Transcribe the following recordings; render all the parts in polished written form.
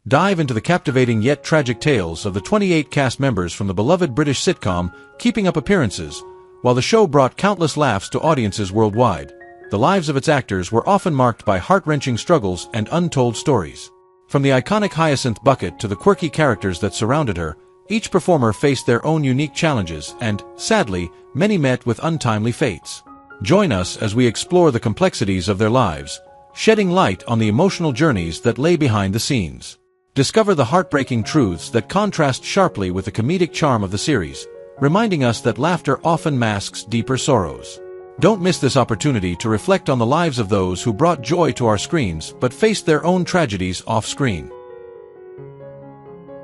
Dive into the captivating yet tragic tales of the 28 cast members from the beloved British sitcom Keeping Up Appearances. While the show brought countless laughs to audiences worldwide, the lives of its actors were often marked by heart-wrenching struggles and untold stories. From the iconic Hyacinth Bucket to the quirky characters that surrounded her, each performer faced their own unique challenges and, sadly, many met with untimely fates. Join us as we explore the complexities of their lives, shedding light on the emotional journeys that lay behind the scenes. Discover the heartbreaking truths that contrast sharply with the comedic charm of the series, reminding us that laughter often masks deeper sorrows. Don't miss this opportunity to reflect on the lives of those who brought joy to our screens but faced their own tragedies off-screen.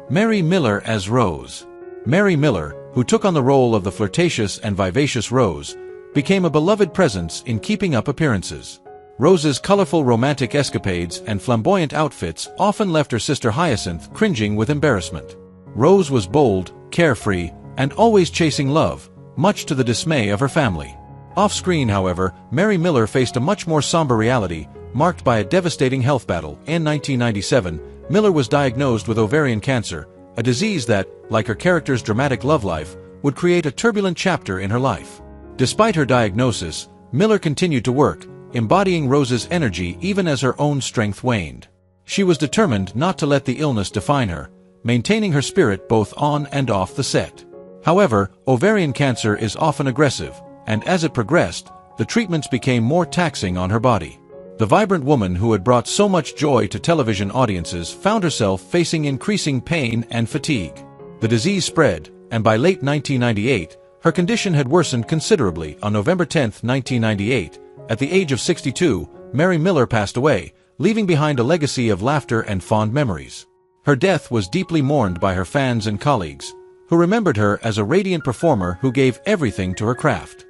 Mary Miller as Rose. Mary Miller, who took on the role of the flirtatious and vivacious Rose, became a beloved presence in Keeping Up Appearances. Rose's colorful romantic escapades and flamboyant outfits often left her sister Hyacinth cringing with embarrassment. Rose was bold, carefree, and always chasing love, much to the dismay of her family. Off-screen, however, Mary Miller faced a much more somber reality, marked by a devastating health battle. In 1997, Miller was diagnosed with ovarian cancer, a disease that, like her character's dramatic love life, would create a turbulent chapter in her life. Despite her diagnosis, Miller continued to work, embodying Rose's energy even as her own strength waned. She was determined not to let the illness define her, maintaining her spirit both on and off the set. However, ovarian cancer is often aggressive, and as it progressed, the treatments became more taxing on her body. The vibrant woman who had brought so much joy to television audiences found herself facing increasing pain and fatigue. The disease spread, and by late 1998, her condition had worsened considerably. On November 10, 1998, at the age of 62, Mary Miller passed away, leaving behind a legacy of laughter and fond memories. Her death was deeply mourned by her fans and colleagues, who remembered her as a radiant performer who gave everything to her craft.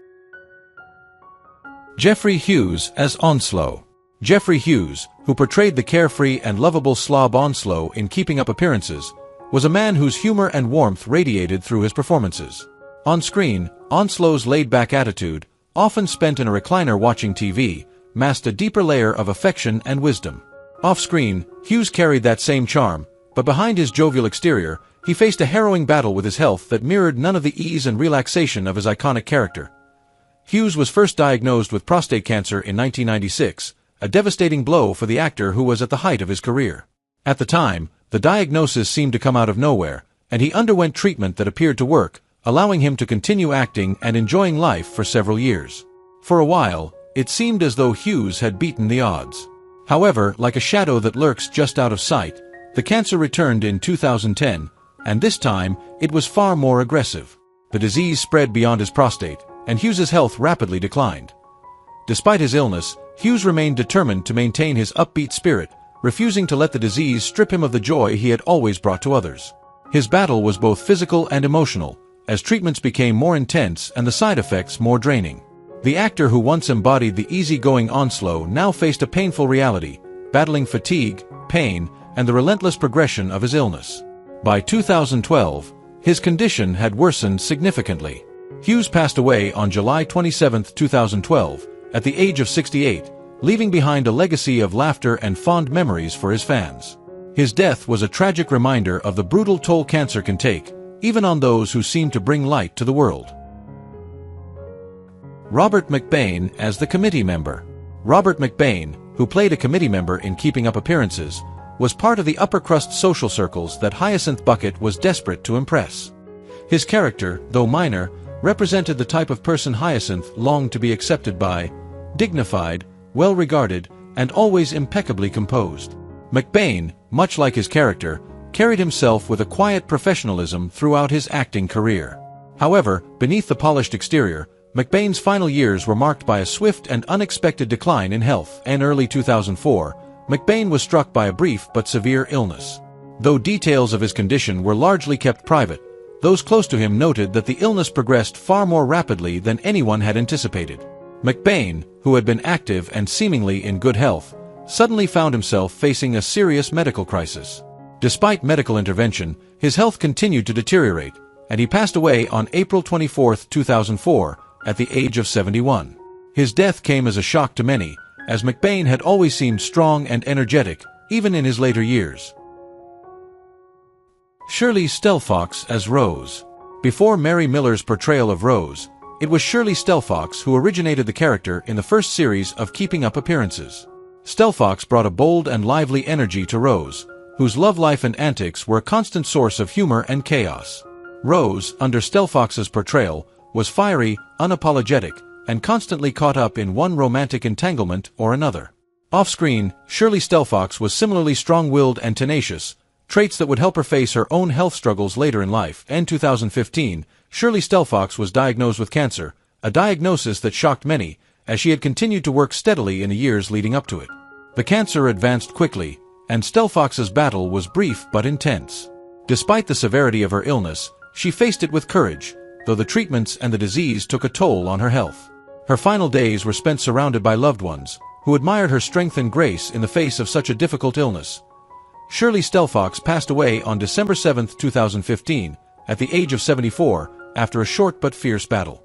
Geoffrey Hughes as Onslow. Geoffrey Hughes, who portrayed the carefree and lovable slob Onslow in Keeping Up Appearances, was a man whose humor and warmth radiated through his performances. On screen, Onslow's laid-back attitude, often spent in a recliner watching TV, masked a deeper layer of affection and wisdom. Off-screen, Hughes carried that same charm, but behind his jovial exterior, he faced a harrowing battle with his health that mirrored none of the ease and relaxation of his iconic character. Hughes was first diagnosed with prostate cancer in 1996, a devastating blow for the actor who was at the height of his career. At the time, the diagnosis seemed to come out of nowhere, and he underwent treatment that appeared to work, allowing him to continue acting and enjoying life for several years. For a while, it seemed as though Hughes had beaten the odds. However, like a shadow that lurks just out of sight, the cancer returned in 2010, and this time, it was far more aggressive. The disease spread beyond his prostate, and Hughes's health rapidly declined. Despite his illness, Hughes remained determined to maintain his upbeat spirit, refusing to let the disease strip him of the joy he had always brought to others. His battle was both physical and emotional, as treatments became more intense and the side effects more draining. The actor who once embodied the easygoing Onslow now faced a painful reality, battling fatigue, pain, and the relentless progression of his illness. By 2012, his condition had worsened significantly. Hughes passed away on July 27, 2012, at the age of 68, leaving behind a legacy of laughter and fond memories for his fans. His death was a tragic reminder of the brutal toll cancer can take, even on those who seem to bring light to the world. Robert McBain as the committee member. Robert McBain, who played a committee member in Keeping Up Appearances, was part of the upper-crust social circles that Hyacinth Bucket was desperate to impress. His character, though minor, represented the type of person Hyacinth longed to be accepted by: dignified, well-regarded, and always impeccably composed. McBain, much like his character, carried himself with a quiet professionalism throughout his acting career. However, beneath the polished exterior, McBain's final years were marked by a swift and unexpected decline in health. In early 2004, McBain was struck by a brief but severe illness. Though details of his condition were largely kept private, those close to him noted that the illness progressed far more rapidly than anyone had anticipated. McBain, who had been active and seemingly in good health, suddenly found himself facing a serious medical crisis. Despite medical intervention, his health continued to deteriorate, and he passed away on April 24, 2004, at the age of 71. His death came as a shock to many, as McBain had always seemed strong and energetic, even in his later years. Shirley Stelfox as Rose. Before Mary Miller's portrayal of Rose, it was Shirley Stelfox who originated the character in the first series of Keeping Up Appearances. Stelfox brought a bold and lively energy to Rose, whose love life and antics were a constant source of humor and chaos. Rose, under Stelfox's portrayal, was fiery, unapologetic, and constantly caught up in one romantic entanglement or another. Off-screen, Shirley Stelfox was similarly strong-willed and tenacious, traits that would help her face her own health struggles later in life. In 2015, Shirley Stelfox was diagnosed with cancer, a diagnosis that shocked many, as she had continued to work steadily in the years leading up to it. The cancer advanced quickly, and Stelfox's battle was brief but intense. Despite the severity of her illness, she faced it with courage, though the treatments and the disease took a toll on her health. Her final days were spent surrounded by loved ones, who admired her strength and grace in the face of such a difficult illness. Shirley Stelfox passed away on December 7, 2015, at the age of 74, after a short but fierce battle.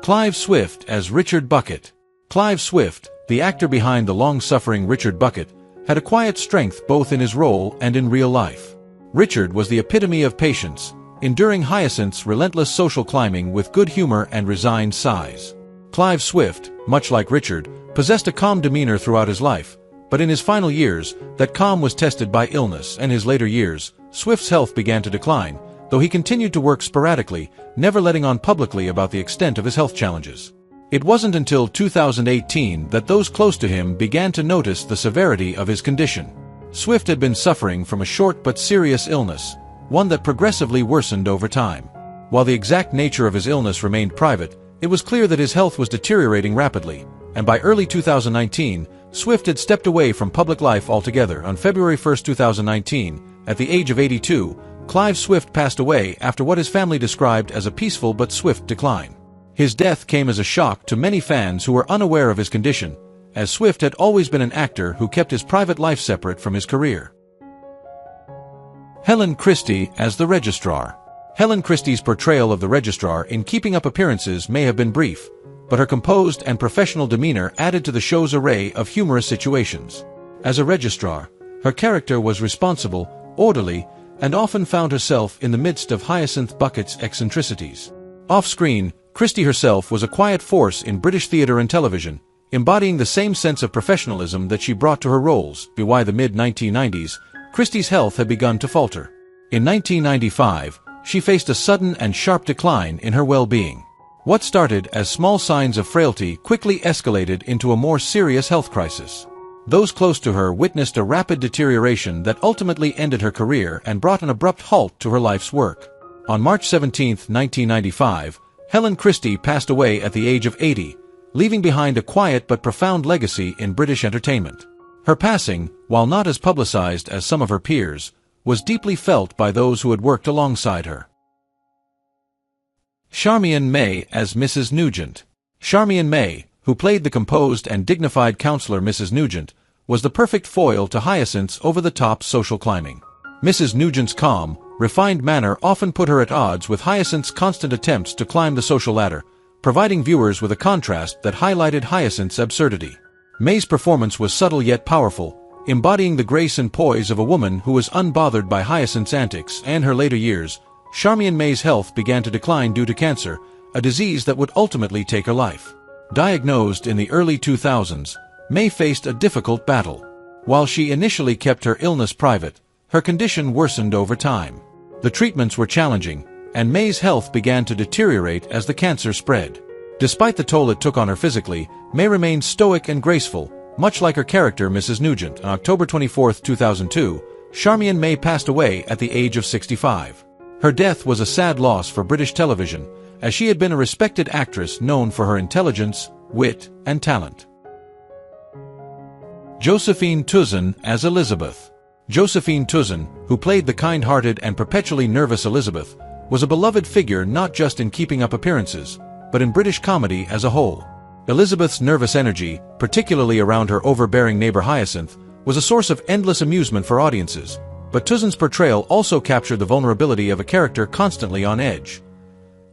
Clive Swift as Richard Bucket. Clive Swift, the actor behind the long-suffering Richard Bucket, had a quiet strength both in his role and in real life. Richard was the epitome of patience, enduring Hyacinth's relentless social climbing with good humor and resigned sighs. Clive Swift, much like Richard, possessed a calm demeanor throughout his life, but in his final years, that calm was tested by illness, and in his later years, Swift's health began to decline, though he continued to work sporadically, never letting on publicly about the extent of his health challenges. It wasn't until 2018 that those close to him began to notice the severity of his condition. Swift had been suffering from a short but serious illness, one that progressively worsened over time. While the exact nature of his illness remained private, it was clear that his health was deteriorating rapidly, and by early 2019, Swift had stepped away from public life altogether. On February 1, 2019, at the age of 82, Clive Swift passed away after what his family described as a peaceful but swift decline. His death came as a shock to many fans who were unaware of his condition, as Swift had always been an actor who kept his private life separate from his career. Helen Christie as the Registrar. Helen Christie's portrayal of the Registrar in Keeping Up Appearances may have been brief, but her composed and professional demeanor added to the show's array of humorous situations. As a registrar, her character was responsible, orderly, and often found herself in the midst of Hyacinth Bucket's eccentricities. Off-screen, Christie herself was a quiet force in British theatre and television, embodying the same sense of professionalism that she brought to her roles. By the mid-1990s, Christie's health had begun to falter. In 1995, she faced a sudden and sharp decline in her well-being. What started as small signs of frailty quickly escalated into a more serious health crisis. Those close to her witnessed a rapid deterioration that ultimately ended her career and brought an abrupt halt to her life's work. On March 17, 1995, Helen Christie passed away at the age of 80, leaving behind a quiet but profound legacy in British entertainment. Her passing, while not as publicized as some of her peers, was deeply felt by those who had worked alongside her. Charmian May as Mrs. Nugent. Charmian May, who played the composed and dignified counselor Mrs. Nugent, was the perfect foil to Hyacinth's over-the-top social climbing. Mrs. Nugent's calm, refined manner often put her at odds with Hyacinth's constant attempts to climb the social ladder, providing viewers with a contrast that highlighted Hyacinth's absurdity. May's performance was subtle yet powerful, embodying the grace and poise of a woman who was unbothered by Hyacinth's antics. And her later years, Charmian May's health began to decline due to cancer, a disease that would ultimately take her life. Diagnosed in the early 2000s, May faced a difficult battle. While she initially kept her illness private, her condition worsened over time. The treatments were challenging, and May's health began to deteriorate as the cancer spread. Despite the toll it took on her physically, May remained stoic and graceful, much like her character Mrs. Nugent. On October 24, 2002, Charmian May passed away at the age of 65. Her death was a sad loss for British television, as she had been a respected actress known for her intelligence, wit, and talent. Josephine Tewson as Elizabeth. Josephine Tewson, who played the kind-hearted and perpetually nervous Elizabeth, was a beloved figure not just in Keeping Up Appearances, but in British comedy as a whole. Elizabeth's nervous energy, particularly around her overbearing neighbor Hyacinth, was a source of endless amusement for audiences, but Tewson's portrayal also captured the vulnerability of a character constantly on edge.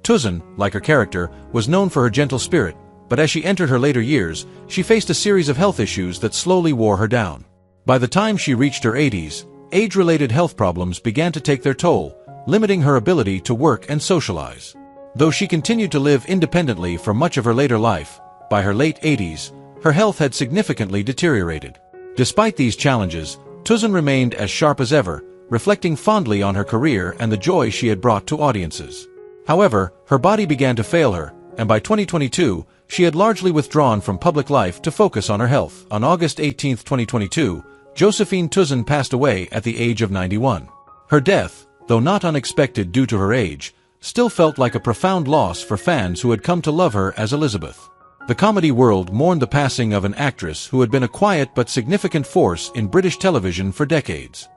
Tewson, like her character, was known for her gentle spirit, but as she entered her later years, she faced a series of health issues that slowly wore her down. By the time she reached her 80s, age-related health problems began to take their toll, limiting her ability to work and socialize. Though she continued to live independently for much of her later life, by her late 80s, her health had significantly deteriorated. Despite these challenges, Tewson remained as sharp as ever, reflecting fondly on her career and the joy she had brought to audiences. However, her body began to fail her, and by 2022, she had largely withdrawn from public life to focus on her health. On August 18, 2022, Josephine Tewson passed away at the age of 91. Her death, though not unexpected due to her age, still felt like a profound loss for fans who had come to love her as Elizabeth. The comedy world mourned the passing of an actress who had been a quiet but significant force in British television for decades.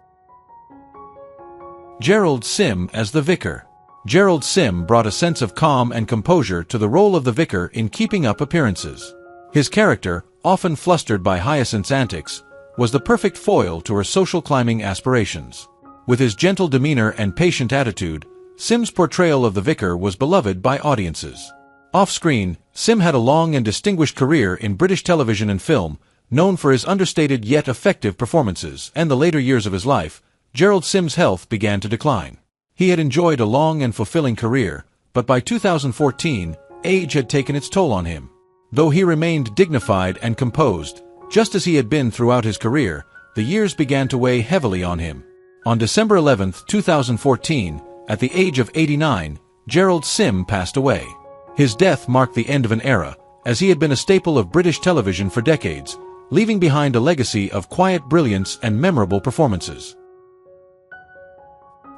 Gerald Sim as the Vicar. Gerald Sim brought a sense of calm and composure to the role of the Vicar in Keeping Up Appearances. His character, often flustered by Hyacinth's antics, was the perfect foil to her social climbing aspirations. With his gentle demeanor and patient attitude, Sim's portrayal of the Vicar was beloved by audiences. Off-screen, Sim had a long and distinguished career in British television and film, known for his understated yet effective performances, and the later years of his life, Gerald Sim's health began to decline. He had enjoyed a long and fulfilling career, but by 2014, age had taken its toll on him. Though he remained dignified and composed, just as he had been throughout his career, the years began to weigh heavily on him. On December 11, 2014, at the age of 89, Gerald Sim passed away. His death marked the end of an era, as he had been a staple of British television for decades, leaving behind a legacy of quiet brilliance and memorable performances.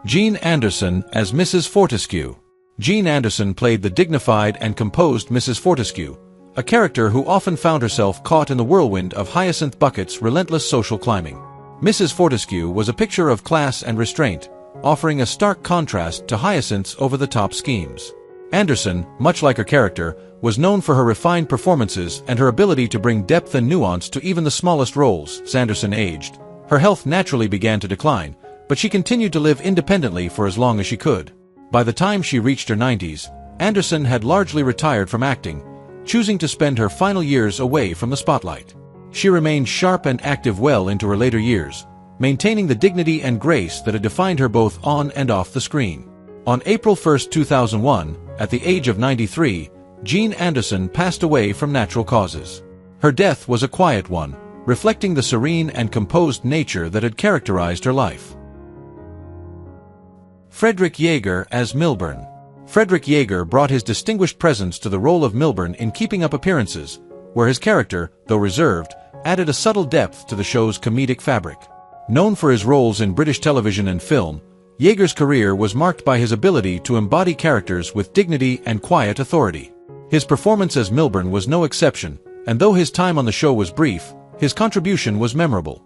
Jean Anderson as Mrs. Fortescue. Jean Anderson played the dignified and composed Mrs. Fortescue, a character who often found herself caught in the whirlwind of Hyacinth Bucket's relentless social climbing. Mrs. Fortescue was a picture of class and restraint, offering a stark contrast to Hyacinth's over-the-top schemes. Anderson, much like her character, was known for her refined performances and her ability to bring depth and nuance to even the smallest roles. As Anderson aged, her health naturally began to decline, but she continued to live independently for as long as she could. By the time she reached her 90s, Anderson had largely retired from acting, choosing to spend her final years away from the spotlight. She remained sharp and active well into her later years, maintaining the dignity and grace that had defined her both on and off the screen. On April 1, 2001, at the age of 93, Jean Anderson passed away from natural causes. Her death was a quiet one, reflecting the serene and composed nature that had characterized her life. Frederick Jaeger as Milburn. Frederick Jaeger brought his distinguished presence to the role of Milburn in Keeping Up Appearances, where his character, though reserved, added a subtle depth to the show's comedic fabric. Known for his roles in British television and film, Jaeger's career was marked by his ability to embody characters with dignity and quiet authority. His performance as Milburn was no exception, and though his time on the show was brief, his contribution was memorable.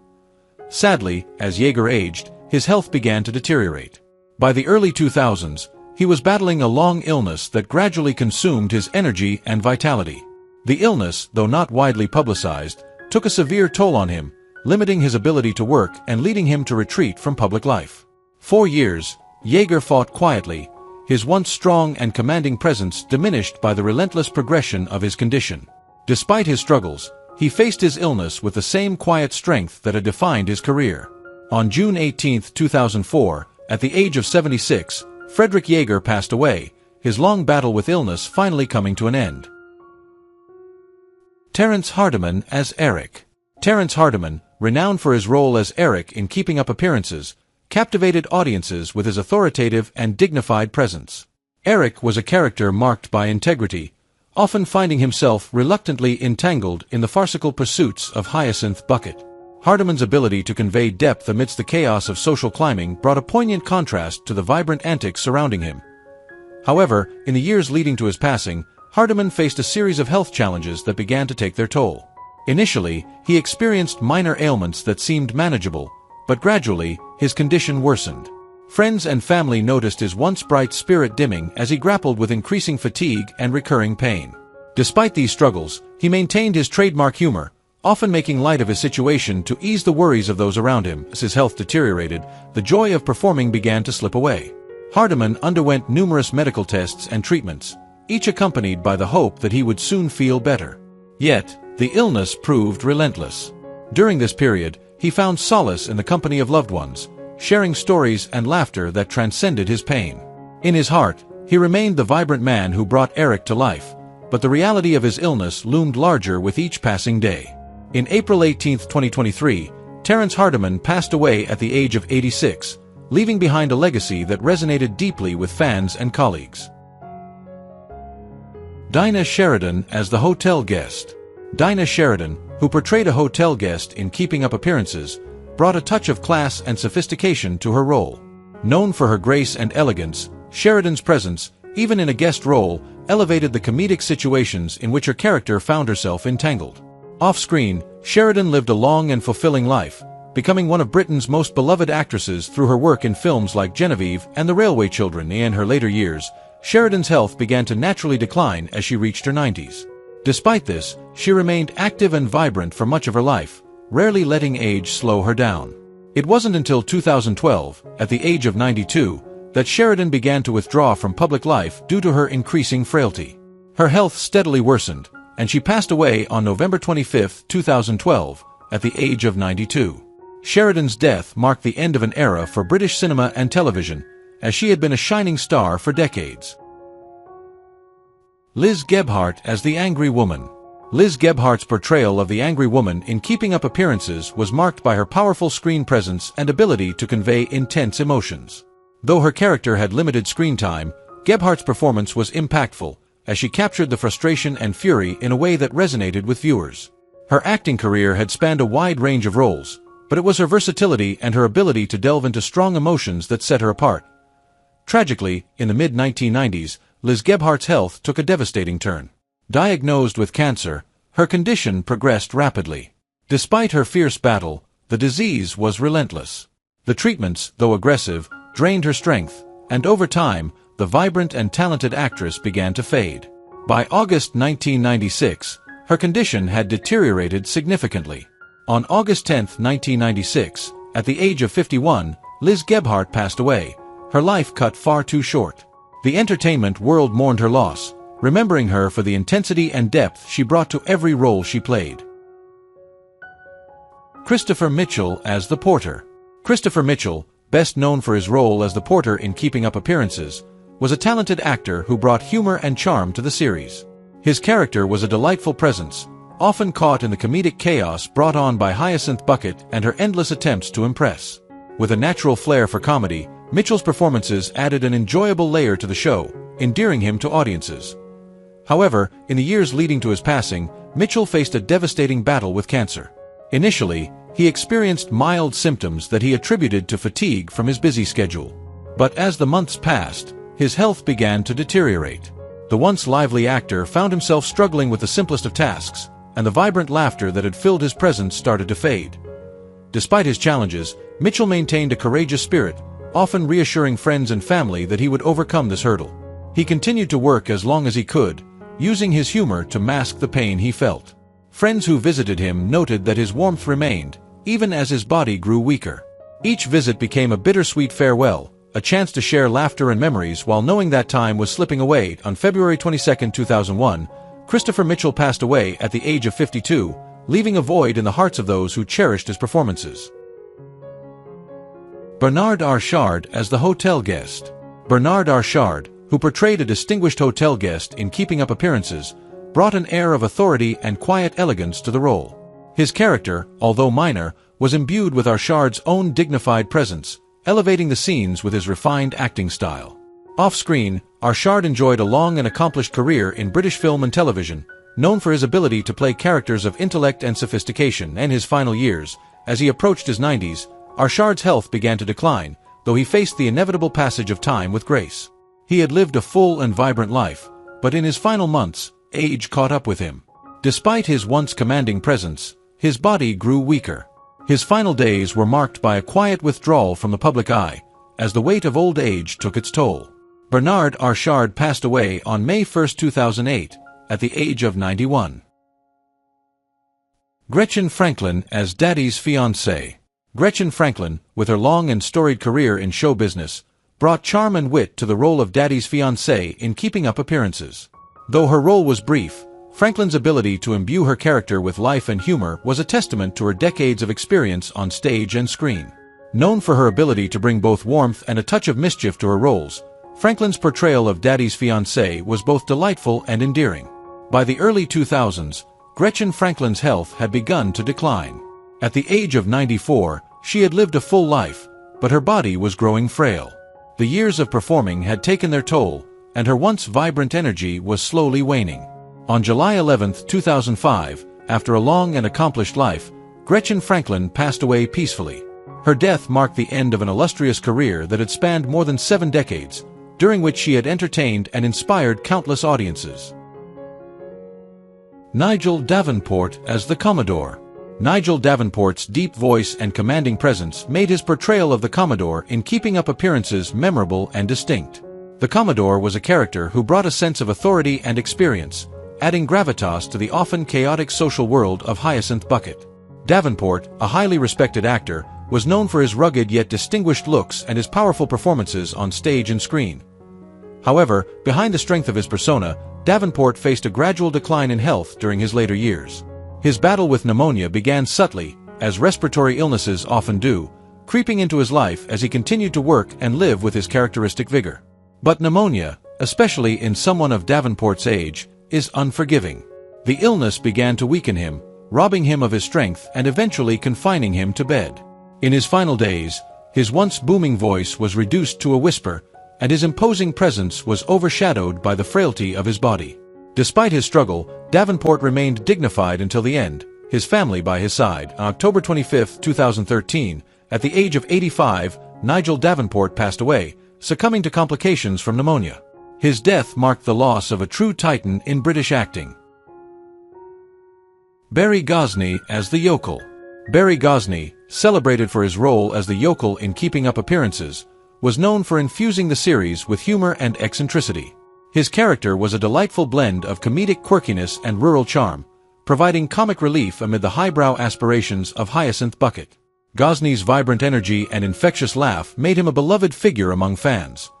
Sadly, as Jaeger aged, his health began to deteriorate. By the early 2000s, he was battling a long illness that gradually consumed his energy and vitality. The illness, though not widely publicized, took a severe toll on him, limiting his ability to work and leading him to retreat from public life. For years, Jaeger fought quietly, his once strong and commanding presence diminished by the relentless progression of his condition. Despite his struggles, he faced his illness with the same quiet strength that had defined his career. On June 18, 2004, at the age of 76, Frederick Jaeger passed away, his long battle with illness finally coming to an end. Terence Hardiman as Eric. Terence Hardiman, renowned for his role as Eric in Keeping Up Appearances, captivated audiences with his authoritative and dignified presence. Eric was a character marked by integrity, often finding himself reluctantly entangled in the farcical pursuits of Hyacinth Bucket. Hardiman's ability to convey depth amidst the chaos of social climbing brought a poignant contrast to the vibrant antics surrounding him. However, in the years leading to his passing, Hardiman faced a series of health challenges that began to take their toll. Initially, he experienced minor ailments that seemed manageable, but gradually, his condition worsened. Friends and family noticed his once bright spirit dimming as he grappled with increasing fatigue and recurring pain. Despite these struggles, he maintained his trademark humor, often making light of his situation to ease the worries of those around him. As his health deteriorated, the joy of performing began to slip away. Hardiman underwent numerous medical tests and treatments, each accompanied by the hope that he would soon feel better. Yet, the illness proved relentless. During this period, he found solace in the company of loved ones, sharing stories and laughter that transcended his pain. In his heart, he remained the vibrant man who brought Eric to life, but the reality of his illness loomed larger with each passing day. In April 18, 2023, Terence Hardiman passed away at the age of 86, leaving behind a legacy that resonated deeply with fans and colleagues. Dinah Sheridan as the hotel guest. Dinah Sheridan, who portrayed a hotel guest in Keeping Up Appearances, brought a touch of class and sophistication to her role. Known for her grace and elegance, Sheridan's presence, even in a guest role, elevated the comedic situations in which her character found herself entangled. Off-screen, Sheridan lived a long and fulfilling life, becoming one of Britain's most beloved actresses through her work in films like Genevieve and The Railway Children. In her later years, Sheridan's health began to naturally decline as she reached her 90s. Despite this, she remained active and vibrant for much of her life, rarely letting age slow her down. It wasn't until 2012, at the age of 92, that Sheridan began to withdraw from public life due to her increasing frailty. Her health steadily worsened, and she passed away on November 25, 2012, at the age of 92. Sheridan's death marked the end of an era for British cinema and television, as she had been a shining star for decades. Liz Gebhardt as the Angry Woman. Liz Gebhardt's portrayal of the angry woman in Keeping Up Appearances was marked by her powerful screen presence and ability to convey intense emotions. Though her character had limited screen time, Gebhardt's performance was impactful, as she captured the frustration and fury in a way that resonated with viewers. Her acting career had spanned a wide range of roles, but it was her versatility and her ability to delve into strong emotions that set her apart. Tragically, in the mid-1990s, Liz Gebhardt's health took a devastating turn. Diagnosed with cancer, her condition progressed rapidly. Despite her fierce battle, the disease was relentless. The treatments, though aggressive, drained her strength, and over time, the vibrant and talented actress began to fade. By August 1996, her condition had deteriorated significantly. On August 10, 1996, at the age of 51, Liz Gebhardt passed away, her life cut far too short. The entertainment world mourned her loss, remembering her for the intensity and depth she brought to every role she played. Christopher Mitchell as the porter. Christopher Mitchell, best known for his role as the porter in Keeping Up Appearances, was a talented actor who brought humor and charm to the series. His character was a delightful presence, often caught in the comedic chaos brought on by Hyacinth Bucket and her endless attempts to impress. With a natural flair for comedy, Mitchell's performances added an enjoyable layer to the show, endearing him to audiences. However, in the years leading to his passing, Mitchell faced a devastating battle with cancer. Initially, he experienced mild symptoms that he attributed to fatigue from his busy schedule. But as the months passed, his health began to deteriorate. The once lively actor found himself struggling with the simplest of tasks, and the vibrant laughter that had filled his presence started to fade. Despite his challenges, Mitchell maintained a courageous spirit, often reassuring friends and family that he would overcome this hurdle. He continued to work as long as he could, using his humor to mask the pain he felt. Friends who visited him noted that his warmth remained, even as his body grew weaker. Each visit became a bittersweet farewell, a chance to share laughter and memories while knowing that time was slipping away. On February 22, 2001, Christopher Mitchell passed away at the age of 52, leaving a void in the hearts of those who cherished his performances. Bernard Arshard as the hotel guest. Bernard Arshard, who portrayed a distinguished hotel guest in Keeping Up Appearances, brought an air of authority and quiet elegance to the role. His character, although minor, was imbued with Arshard's own dignified presence, elevating the scenes with his refined acting style. Off-screen, Arshard enjoyed a long and accomplished career in British film and television, known for his ability to play characters of intellect and sophistication. In his final years, as he approached his 90s, Arshard's health began to decline, though he faced the inevitable passage of time with grace. He had lived a full and vibrant life, but in his final months, age caught up with him. Despite his once commanding presence, his body grew weaker. His final days were marked by a quiet withdrawal from the public eye, as the weight of old age took its toll. Bernard Arshard passed away on May 1, 2008, at the age of 91. Gretchen Franklin as Daddy's fiancée. Gretchen Franklin, with her long and storied career in show business, brought charm and wit to the role of Daddy's fiancée in Keeping Up Appearances. Though her role was brief, Franklin's ability to imbue her character with life and humor was a testament to her decades of experience on stage and screen. Known for her ability to bring both warmth and a touch of mischief to her roles, Franklin's portrayal of Daddy's fiancée was both delightful and endearing. By the early 2000s, Gretchen Franklin's health had begun to decline. At the age of 94, she had lived a full life, but her body was growing frail. The years of performing had taken their toll, and her once vibrant energy was slowly waning. On July 11, 2005, after a long and accomplished life, Gretchen Franklin passed away peacefully. Her death marked the end of an illustrious career that had spanned more than 7 decades, during which she had entertained and inspired countless audiences. Nigel Davenport as the Commodore. Nigel Davenport's deep voice and commanding presence made his portrayal of the Commodore in Keeping Up Appearances memorable and distinct. The Commodore was a character who brought a sense of authority and experience, adding gravitas to the often chaotic social world of Hyacinth Bucket. Davenport, a highly respected actor, was known for his rugged yet distinguished looks and his powerful performances on stage and screen. However, behind the strength of his persona, Davenport faced a gradual decline in health during his later years. His battle with pneumonia began subtly, as respiratory illnesses often do, creeping into his life as he continued to work and live with his characteristic vigor. But pneumonia, especially in someone of Davenport's age, is unforgiving. The illness began to weaken him, robbing him of his strength and eventually confining him to bed. In his final days, his once booming voice was reduced to a whisper, and his imposing presence was overshadowed by the frailty of his body. Despite his struggle, Davenport remained dignified until the end, his family by his side. On October 25, 2013, at the age of 85, Nigel Davenport passed away, succumbing to complications from pneumonia. His death marked the loss of a true titan in British acting. Barry Gosney as the Yokel. Barry Gosney, celebrated for his role as the yokel in Keeping Up Appearances, was known for infusing the series with humor and eccentricity. His character was a delightful blend of comedic quirkiness and rural charm, providing comic relief amid the highbrow aspirations of Hyacinth Bucket. Gosney's vibrant energy and infectious laugh made him a beloved figure among fans.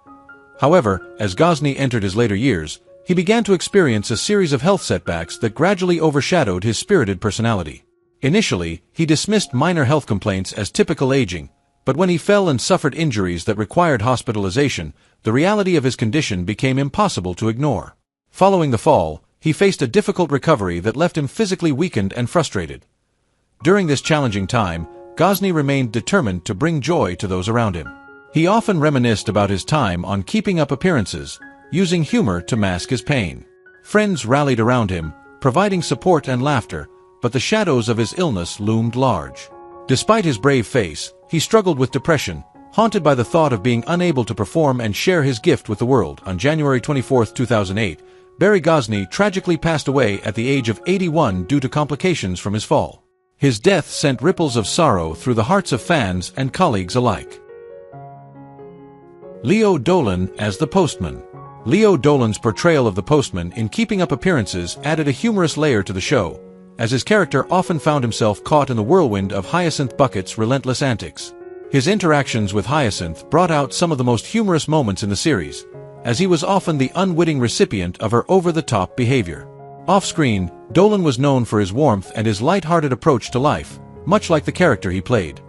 However, as Gosney entered his later years, he began to experience a series of health setbacks that gradually overshadowed his spirited personality. Initially, he dismissed minor health complaints as typical aging, but when he fell and suffered injuries that required hospitalization, the reality of his condition became impossible to ignore. Following the fall, he faced a difficult recovery that left him physically weakened and frustrated. During this challenging time, Gosney remained determined to bring joy to those around him. He often reminisced about his time on Keeping Up Appearances, using humor to mask his pain. Friends rallied around him, providing support and laughter, but the shadows of his illness loomed large. Despite his brave face, he struggled with depression, haunted by the thought of being unable to perform and share his gift with the world. On January 24, 2008, Barry Gosney tragically passed away at the age of 81 due to complications from his fall. His death sent ripples of sorrow through the hearts of fans and colleagues alike. Leo Dolan as the Postman. Leo Dolan's portrayal of the postman in Keeping Up Appearances added a humorous layer to the show, as his character often found himself caught in the whirlwind of Hyacinth Bucket's relentless antics. His interactions with Hyacinth brought out some of the most humorous moments in the series, as he was often the unwitting recipient of her over-the-top behavior. Off-screen, Dolan was known for his warmth and his light-hearted approach to life, much like the character he played.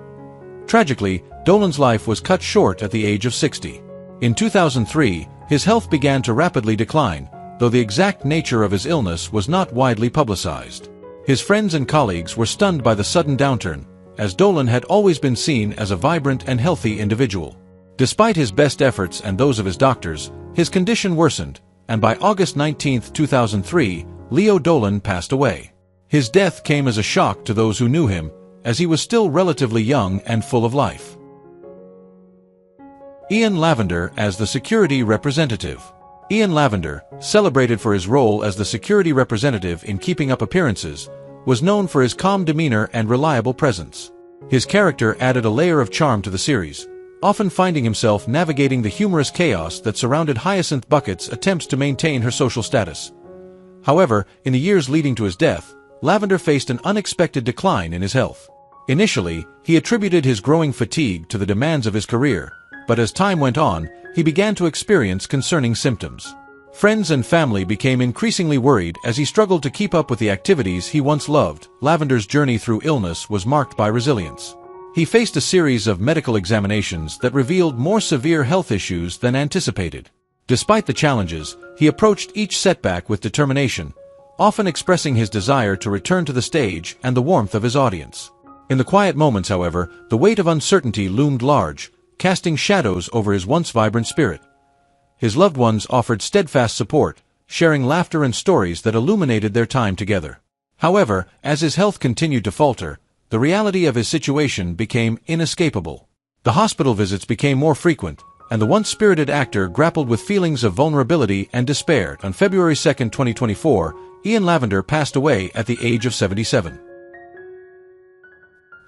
Tragically, Dolan's life was cut short at the age of 60. In 2003, his health began to rapidly decline, though the exact nature of his illness was not widely publicized. His friends and colleagues were stunned by the sudden downturn, as Dolan had always been seen as a vibrant and healthy individual. Despite his best efforts and those of his doctors, his condition worsened, and by August 19, 2003, Leo Dolan passed away. His death came as a shock to those who knew him, as he was still relatively young and full of life. Ian Lavender as the security representative. Ian Lavender, celebrated for his role as the security representative in Keeping Up Appearances, was known for his calm demeanor and reliable presence. His character added a layer of charm to the series, often finding himself navigating the humorous chaos that surrounded Hyacinth Bucket's attempts to maintain her social status. However, in the years leading to his death, Lavender faced an unexpected decline in his health. Initially, he attributed his growing fatigue to the demands of his career, but as time went on, he began to experience concerning symptoms. Friends and family became increasingly worried as he struggled to keep up with the activities he once loved. Lavender's journey through illness was marked by resilience. He faced a series of medical examinations that revealed more severe health issues than anticipated. Despite the challenges, he approached each setback with determination, often expressing his desire to return to the stage and the warmth of his audience. In the quiet moments, however, the weight of uncertainty loomed large, casting shadows over his once vibrant spirit. His loved ones offered steadfast support, sharing laughter and stories that illuminated their time together. However, as his health continued to falter, the reality of his situation became inescapable. The hospital visits became more frequent, and the once spirited actor grappled with feelings of vulnerability and despair. On February 2, 2024, Ian Lavender passed away at the age of 77.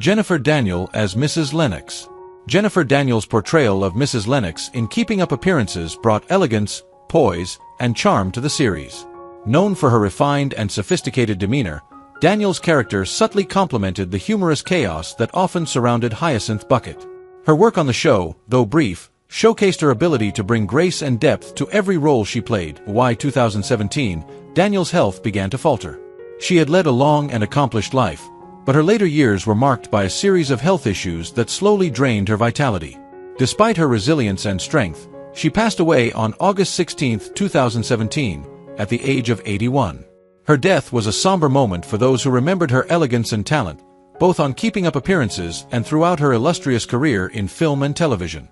Jennifer Daniel as Mrs. Lennox. Jennifer Daniel's portrayal of Mrs. Lennox in Keeping Up Appearances brought elegance, poise, and charm to the series. Known for her refined and sophisticated demeanor, Daniel's character subtly complemented the humorous chaos that often surrounded Hyacinth Bucket. Her work on the show, though brief, showcased her ability to bring grace and depth to every role she played. By 2017, Daniel's health began to falter. She had led a long and accomplished life, but her later years were marked by a series of health issues that slowly drained her vitality. Despite her resilience and strength, she passed away on August 16, 2017, at the age of 81. Her death was a somber moment for those who remembered her elegance and talent, both on Keeping Up Appearances and throughout her illustrious career in film and television.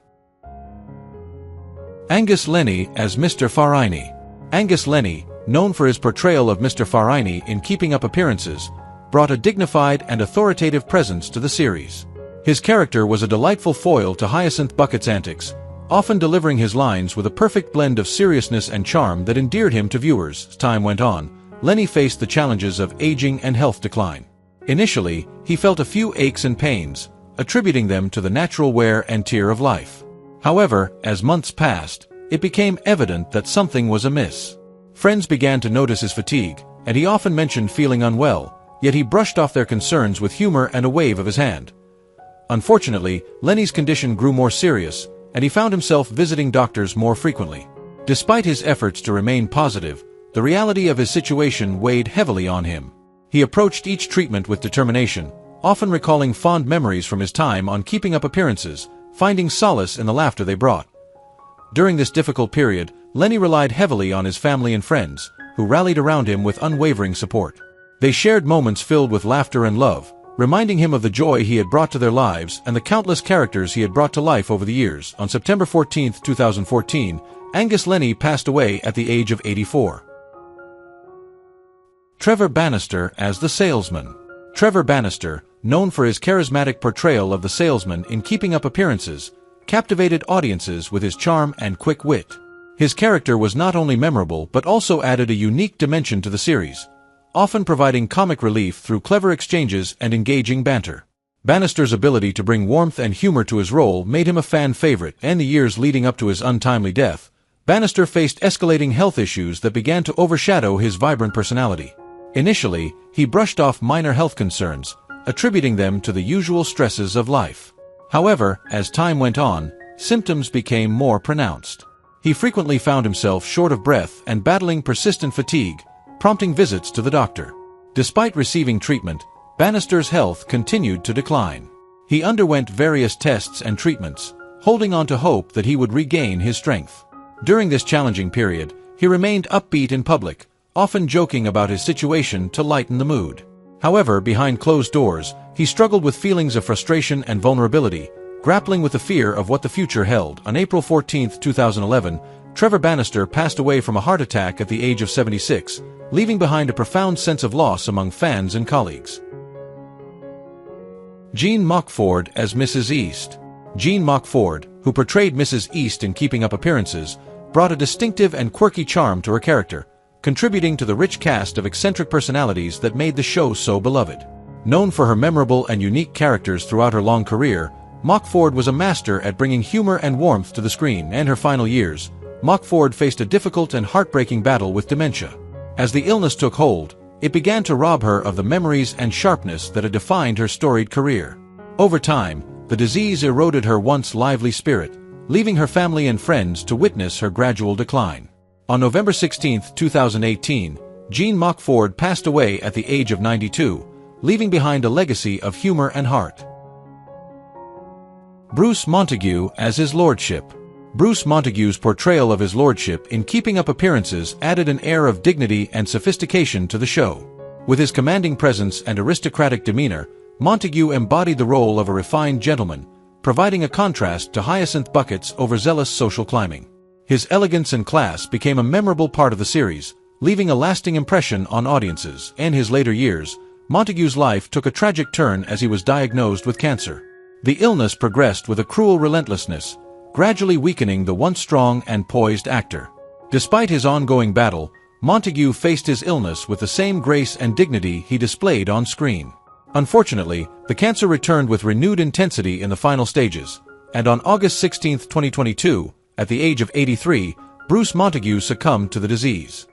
Angus Lenny as Mr. Fariney. Angus Lenny, known for his portrayal of Mr. Fariney in Keeping Up Appearances, brought a dignified and authoritative presence to the series. His character was a delightful foil to Hyacinth Bucket's antics, often delivering his lines with a perfect blend of seriousness and charm that endeared him to viewers. As time went on, Lenny faced the challenges of aging and health decline. Initially, he felt a few aches and pains, attributing them to the natural wear and tear of life. However, as months passed, it became evident that something was amiss. Friends began to notice his fatigue, and he often mentioned feeling unwell, yet he brushed off their concerns with humor and a wave of his hand. Unfortunately, Lenny's condition grew more serious, and he found himself visiting doctors more frequently. Despite his efforts to remain positive, the reality of his situation weighed heavily on him. He approached each treatment with determination, often recalling fond memories from his time on Keeping Up Appearances, finding solace in the laughter they brought. During this difficult period, Lenny relied heavily on his family and friends, who rallied around him with unwavering support. They shared moments filled with laughter and love, reminding him of the joy he had brought to their lives and the countless characters he had brought to life over the years. On September 14, 2014, Angus Lenny passed away at the age of 84. Trevor Bannister as the Salesman. Trevor Bannister, known for his charismatic portrayal of the salesman in Keeping Up Appearances, captivated audiences with his charm and quick wit. His character was not only memorable but also added a unique dimension to the series, often providing comic relief through clever exchanges and engaging banter. Bannister's ability to bring warmth and humor to his role made him a fan favorite. In the years leading up to his untimely death, Bannister faced escalating health issues that began to overshadow his vibrant personality. Initially, he brushed off minor health concerns, attributing them to the usual stresses of life. However, as time went on, symptoms became more pronounced. He frequently found himself short of breath and battling persistent fatigue, prompting visits to the doctor. Despite receiving treatment, Bannister's health continued to decline. He underwent various tests and treatments, holding on to hope that he would regain his strength. During this challenging period, he remained upbeat in public, often joking about his situation to lighten the mood. However, behind closed doors, he struggled with feelings of frustration and vulnerability, grappling with the fear of what the future held. On April 14, 2011, Trevor Bannister passed away from a heart attack at the age of 76, leaving behind a profound sense of loss among fans and colleagues. Jean Mockford as Mrs. East. Jean Mockford, who portrayed Mrs. East in Keeping Up Appearances, brought a distinctive and quirky charm to her character, contributing to the rich cast of eccentric personalities that made the show so beloved. Known for her memorable and unique characters throughout her long career, Mockford was a master at bringing humor and warmth to the screen. In her final years, Mockford faced a difficult and heartbreaking battle with dementia. As the illness took hold, it began to rob her of the memories and sharpness that had defined her storied career. Over time, the disease eroded her once lively spirit, leaving her family and friends to witness her gradual decline. On November 16, 2018, Jean Mockford passed away at the age of 92, leaving behind a legacy of humor and heart. Bruce Montague as his lordship. Bruce Montague's portrayal of his lordship in Keeping Up Appearances added an air of dignity and sophistication to the show. With his commanding presence and aristocratic demeanor, Montague embodied the role of a refined gentleman, providing a contrast to Hyacinth Bucket's overzealous social climbing. His elegance and class became a memorable part of the series, leaving a lasting impression on audiences. In his later years, Montague's life took a tragic turn as he was diagnosed with cancer. The illness progressed with a cruel relentlessness, gradually weakening the once strong and poised actor. Despite his ongoing battle, Montague faced his illness with the same grace and dignity he displayed on screen. Unfortunately, the cancer returned with renewed intensity in the final stages, and on August 16, 2022, at the age of 83, Bruce Montague succumbed to the disease.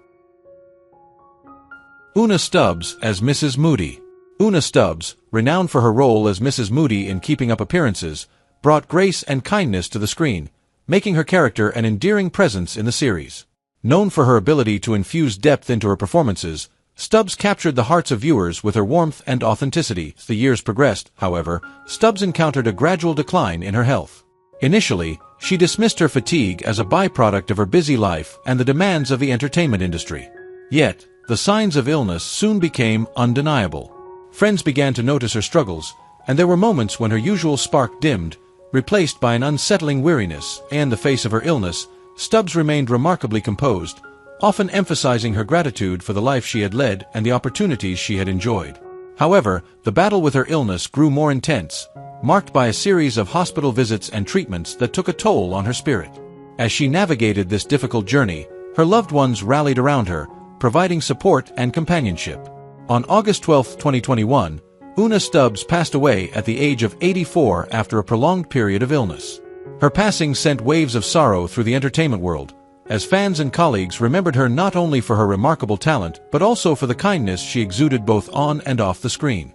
Una Stubbs as Mrs. Moody. Una Stubbs, renowned for her role as Mrs. Moody in Keeping Up Appearances, brought grace and kindness to the screen, making her character an endearing presence in the series. Known for her ability to infuse depth into her performances, Stubbs captured the hearts of viewers with her warmth and authenticity. As the years progressed, however, Stubbs encountered a gradual decline in her health. Initially, she dismissed her fatigue as a byproduct of her busy life and the demands of the entertainment industry. Yet, the signs of illness soon became undeniable. Friends began to notice her struggles, and there were moments when her usual spark dimmed, replaced by an unsettling weariness. In the face of her illness, Stubbs remained remarkably composed, often emphasizing her gratitude for the life she had led and the opportunities she had enjoyed. However, the battle with her illness grew more intense, marked by a series of hospital visits and treatments that took a toll on her spirit. As she navigated this difficult journey, her loved ones rallied around her, providing support and companionship. On August 12, 2021, Una Stubbs passed away at the age of 84 after a prolonged period of illness. Her passing sent waves of sorrow through the entertainment world, as fans and colleagues remembered her not only for her remarkable talent but also for the kindness she exuded both on and off the screen.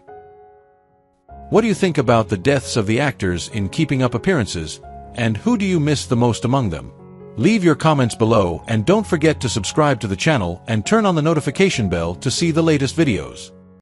What do you think about the deaths of the actors in Keeping Up Appearances, and who do you miss the most among them? Leave your comments below and don't forget to subscribe to the channel and turn on the notification bell to see the latest videos.